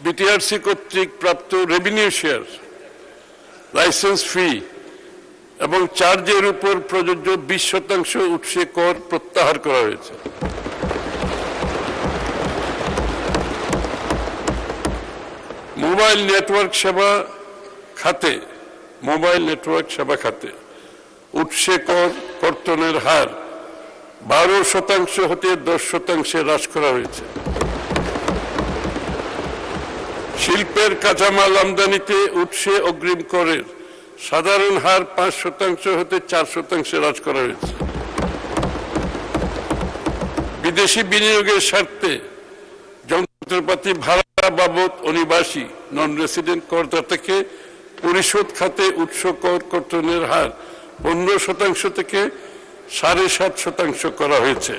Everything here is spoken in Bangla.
বিটিআরসি কর্তৃক প্রাপ্ত রেভিনিউ শেয়ার, লাইসেন্স ফি এবং চার্জের উপর প্রযোজ্য 20% উৎসে কর প্রত্যাহার করা হয়েছে। মোবাইল নেটওয়ার্ক সেবা খাতে উৎসে কর কর্তনের হার 12% হতে 10% হ্রাস করা হয়েছে। শিল্পের কাঁচামাল আমদানিতে উৎসে অগ্রিম করের সাধারণ হার 5% হতে 4% হ্রাস করা হয়েছে। বিদেশি বিনিয়োগের স্বার্থে যন্ত্রপাতি ভাড়া বাবদ অনিবাসী নন রেসিডেন্ট করদাতাকে পরিশোধ খাতে উৎস কর কর্তনের হার 15% থেকে 7.5% করা হয়েছে।